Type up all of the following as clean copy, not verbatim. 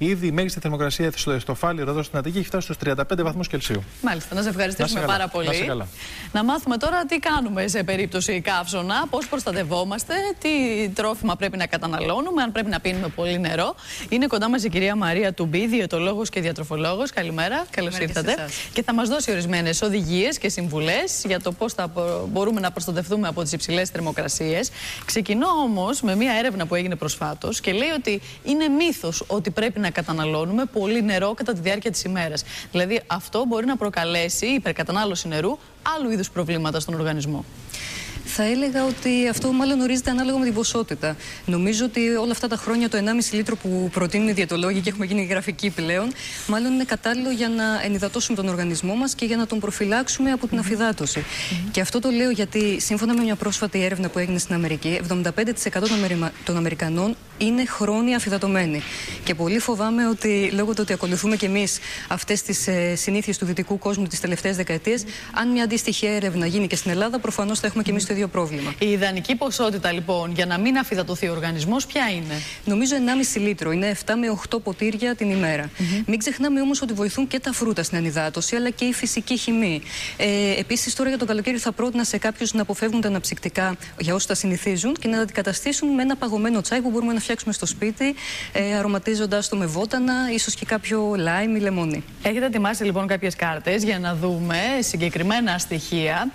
Ήδη η μέγιστη θερμοκρασία στο Φάληρο εδώ στην Αττική έχει φτάσει στους 35 βαθμούς Κελσίου. Μάλιστα, να σε ευχαριστήσουμε πάρα πολύ. Να μάθουμε τώρα τι κάνουμε σε περίπτωση καύσωνα, πώς προστατευόμαστε, τι τρόφιμα πρέπει να καταναλώνουμε, αν πρέπει να πίνουμε πολύ νερό. Είναι κοντά μας η κυρία Μαρία Τουμπή, διαιτολόγος και διατροφολόγος. Καλημέρα, καλώς ήρθατε. Και θα μας δώσει ορισμένες οδηγίες και συμβουλές για το πώς θα μπορούμε να προστατευτούμε από τις υψηλές θερμοκρασίες. Ξεκινώ όμως με μία έρευνα που έγινε προσφάτως και λέει ότι είναι μύθος ότι πρέπει να καταναλώνουμε πολύ νερό κατά τη διάρκεια της ημέρας. Δηλαδή, αυτό μπορεί να προκαλέσει υπερκατανάλωση νερού, άλλου είδους προβλήματα στον οργανισμό. Θα έλεγα ότι αυτό μάλλον ορίζεται ανάλογα με την ποσότητα. Νομίζω ότι όλα αυτά τα χρόνια το 1,5 λίτρο που προτείνουν οι διαιτολόγοι και έχουμε γίνει γραφικοί πλέον, μάλλον είναι κατάλληλο για να ενυδατώσουμε τον οργανισμό μας και για να τον προφυλάξουμε από την αφυδάτωση. Και αυτό το λέω γιατί, σύμφωνα με μια πρόσφατη έρευνα που έγινε στην Αμερική, 75% των Αμερικανών είναι χρόνια αφυδατωμένοι. Και πολύ φοβάμαι ότι λόγω του ότι ακολουθούμε κι εμείς αυτές τις συνήθειες του δυτικού κόσμου τις τελευταίες δεκαετίες, αν μια αντίστοιχη έρευνα γίνει και στην Ελλάδα, προφανώς θα έχουμε κι εμείς το ίδιο πρόβλημα. Η ιδανική ποσότητα λοιπόν για να μην αφυδατωθεί ο οργανισμός ποια είναι? Νομίζω 1,5 λίτρο. Είναι 7 με 8 ποτήρια την ημέρα. Μην ξεχνάμε όμως ότι βοηθούν και τα φρούτα στην ανυδάτωση, αλλά και η φυσική χυμή. Επίσης, τώρα για το καλοκαίρι θα πρότεινα σε κάποιους να αποφεύγουν τα αναψυκτικά για όσους τα συνηθίζουν και να τα αντικαταστήσουν με ένα παγωμένο τσάι που μπορούμε να φτιάξουμε στο σπίτι, αρωματίζοντας το με βότανα, ίσως και κάποιο λάιμ ή λεμόνι. Έχετε ετοιμάσει λοιπόν κάποιες κάρτες για να δούμε συγκεκριμένα στοιχεία.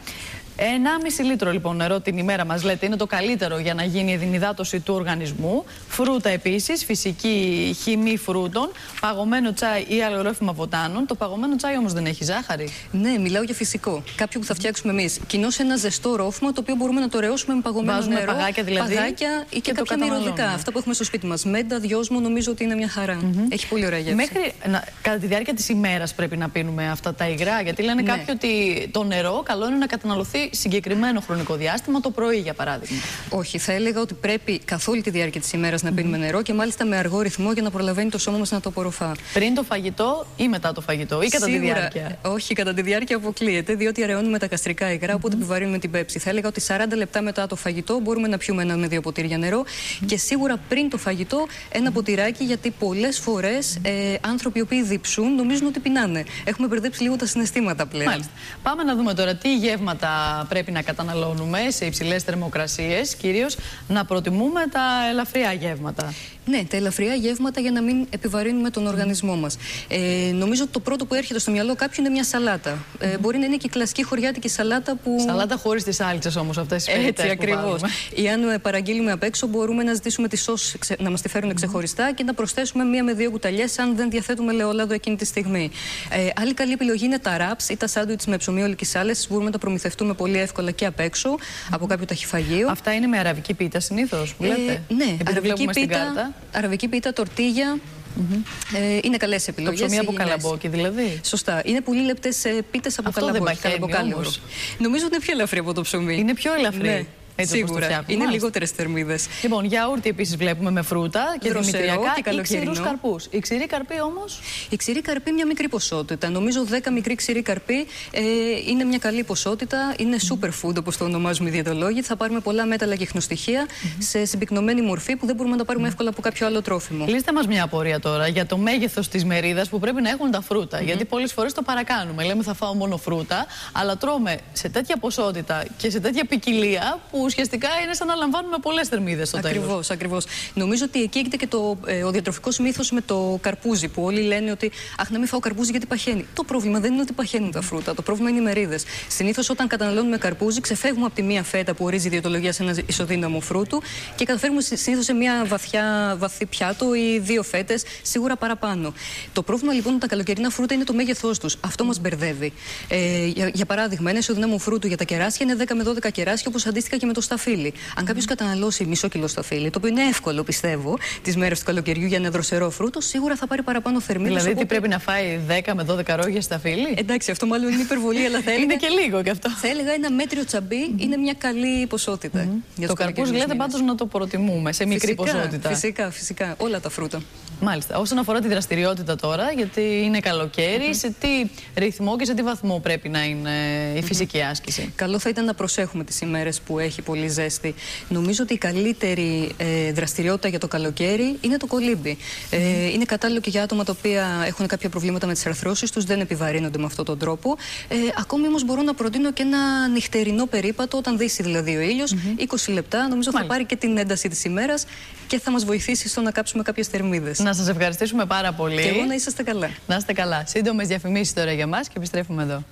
1,5 λίτρο λοιπόν νερό την ημέρα μας λέτε είναι το καλύτερο για να γίνει η ενυδάτωση του οργανισμού. Φρούτα επίσης, φυσική χυμή φρούτων, παγωμένο τσάι ή άλλο ρόφημα βοτάνων. Το παγωμένο τσάι όμως δεν έχει ζάχαρη. Ναι, μιλάω για φυσικό. Κάποιο που θα φτιάξουμε εμείς. Κοινώς ένα ζεστό ρόφημα το οποίο μπορούμε να το ρεώσουμε με παγωμένο νερό. Παγάκια δηλαδή. Παγάκια ή και κάποια μυρωδικά. Αυτά που έχουμε στο σπίτι μας. Μέντα, δυόσμο, νομίζω ότι είναι μια χαρά. Έχει πολύ ωραία γεύση. Μέχρι κατά τη διάρκεια της ημέρας πρέπει να πίνουμε αυτά τα υγρά. Γιατί λένε κάποιοι ότι το νερό καλό είναι να καταναλωθεί συγκεκριμένο χρονικό διάστημα, το πρωί για παράδειγμα. Όχι, θα έλεγα ότι πρέπει καθ' όλη τη διάρκεια της ημέρας να πίνουμε νερό και μάλιστα με αργό ρυθμό για να προλαβαίνει το σώμα μας να το απορροφά. Πριν το φαγητό ή μετά το φαγητό, ή κατά τη διάρκεια? Όχι, κατά τη διάρκεια αποκλείεται, διότι αραιώνουμε τα γαστρικά υγρά, οπότε επιβαρύνουμε την πέψη. Θα έλεγα ότι 40 λεπτά μετά το φαγητό μπορούμε να πιούμε 1 με 2 ποτήρια νερό και σίγουρα πριν το φαγητό ένα ποτηράκι, γιατί πολλές φορές άνθρωποι οι οποίοι διψούν νομίζουν ότι πεινάνε. Έχουμε μπερδέψει λίγο τα συναισθήματα πλέον. Μάλιστα. Πάμε να δούμε τώρα τι γεύματα πρέπει να καταναλώνουμε σε υψηλές θερμοκρασίες, κυρίως να προτιμούμε τα ελαφριά γεύματα. Ναι, τα ελαφριά γεύματα για να μην επιβαρύνουμε τον οργανισμό μας. Νομίζω ότι το πρώτο που έρχεται στο μυαλό κάποιου είναι μια σαλάτα. Μπορεί να είναι και η κλασική χωριάτικη σαλάτα που. Σαλάτα χωρίς τις σάλτσες όμως, αυτές τις φετές. Έτσι ακριβώς. Ή αν παραγγείλουμε απ' έξω, μπορούμε να ζητήσουμε τη σως να μας τη φέρουν ξεχωριστά και να προσθέσουμε 1 με 2 κουταλιές, αν δεν διαθέτουμε ελαιόλαδο εκείνη τη στιγμή. Άλλη καλή επιλογή είναι τα wraps ή τα σάντουιτς με ψωμί ολικής άλεσης. Μπορούμε να τα προμηθευτούμε πολύ εύκολα και απ' έξω από κάποιο ταχυφαγείο. Αυτά είναι με αραβική πίτα συνήθως που λέτε? Ναι, αραβική πίτα, τορτίγια. Είναι καλές επιλογές. Το ψωμί από καλαμπόκι δηλαδή. Σωστά. Είναι πολύ λεπτές πίτες από καλαμπόκι. Νομίζω ότι είναι πιο ελαφρύ από το ψωμί. Είναι πιο ελαφρύ. Ναι. Σίγουρα. Είναι λιγότερες θερμίδες. Λοιπόν, γιαούρτι επίσης βλέπουμε με φρούτα και δημητριακά και ξηρούς καρπούς. Η ξηρή καρπή όμως? Η ξηρή καρπή μια μικρή ποσότητα. Νομίζω 10 μικρή ξηρή καρπή είναι μια καλή ποσότητα. Είναι superfood όπως το ονομάζουμε οι διαιτολόγοι. Θα πάρουμε πολλά μέταλλα και ιχνοστοιχεία σε συμπυκνωμένη μορφή που δεν μπορούμε να τα πάρουμε εύκολα από κάποιο άλλο τρόφιμο. Λύστε μας μια απορία τώρα για το μέγεθος της μερίδας που πρέπει να έχουν τα φρούτα. Γιατί πολλές φορές το παρακάνουμε. Λέμε θα φάω μόνο φρούτα, αλλά τρώμε σε τέτοια ποσότητα και σε τέτοια ποικιλία που ουσιαστικά είναι σαν να λαμβάνουμε πολλές θερμίδες στο τέλος. Ακριβώς. Νομίζω ότι εκεί έχετε και ο διατροφικός μύθος με το καρπούζι, που όλοι λένε ότι αχ, να μην φάω καρπούζι γιατί παχαίνει. Το πρόβλημα δεν είναι ότι παχαίνουν τα φρούτα. Το πρόβλημα είναι οι μερίδες. Συνήθως όταν καταναλώνουμε καρπούζι, ξεφεύγουμε από τη μία φέτα που ορίζει η διαιτολογία σε ένα ισοδύναμο φρούτου και καταφέρουμε συνήθως σε μια βαθύ πιάτο ή 2 φέτες, σίγουρα παραπάνω. Το πρόβλημα λοιπόν με τα καλοκαιρινά φρούτα είναι το μέγεθός τους. Αυτό μας μπερδεύει. Για παράδειγμα, ένα ισοδύναμο φρούτου για τα κεράσια είναι 10 με 12 κεράσια, όπως αντίστοιχα και με το σταφύλι. Αν κάποιος καταναλώσει μισό κιλό σταφύλι, το οποίο είναι εύκολο πιστεύω τις μέρες του καλοκαιριού για ένα δροσερό φρούτο, σίγουρα θα πάρει παραπάνω θερμίδες. Δηλαδή, τι πρέπει να φάει 10 με 12 ρόγες σταφύλι? Εντάξει, αυτό μάλλον είναι υπερβολή, αλλά θα έλεγα. Είναι και λίγο κι αυτό. Θα έλεγα ένα μέτριο τσαμπί είναι μια καλή ποσότητα. Το καρπούζι λέτε πάντως να το προτιμούμε σε μικρή ποσότητα. Φυσικά. Όλα τα φρούτα. Μάλιστα. Όσον αφορά τη δραστηριότητα τώρα, γιατί είναι καλοκαίρι, σε τι ρυθμό και σε τι βαθμό πρέπει να είναι η φυσική άσκηση? Καλό θα ήταν να προσέχουμε τις ημέρες που έχει πολύ ζέστη. Νομίζω ότι η καλύτερη δραστηριότητα για το καλοκαίρι είναι το κολύμπι. Είναι κατάλληλο και για άτομα τα οποία έχουν κάποια προβλήματα με τις αρθρώσεις τους, δεν επιβαρύνονται με αυτόν τον τρόπο. Ακόμη όμως μπορώ να προτείνω και ένα νυχτερινό περίπατο, όταν δύσει δηλαδή ο ήλιος, 20 λεπτά. Νομίζω θα πάρει και την ένταση της ημέρας και θα μας βοηθήσει στο να κάψουμε κάποιες θερμίδες. Να σας ευχαριστήσουμε πάρα πολύ. Και εγώ να είσαστε καλά. Να είστε καλά. Σύντομες διαφημίσεις τώρα για μας και επιστρέφουμε εδώ.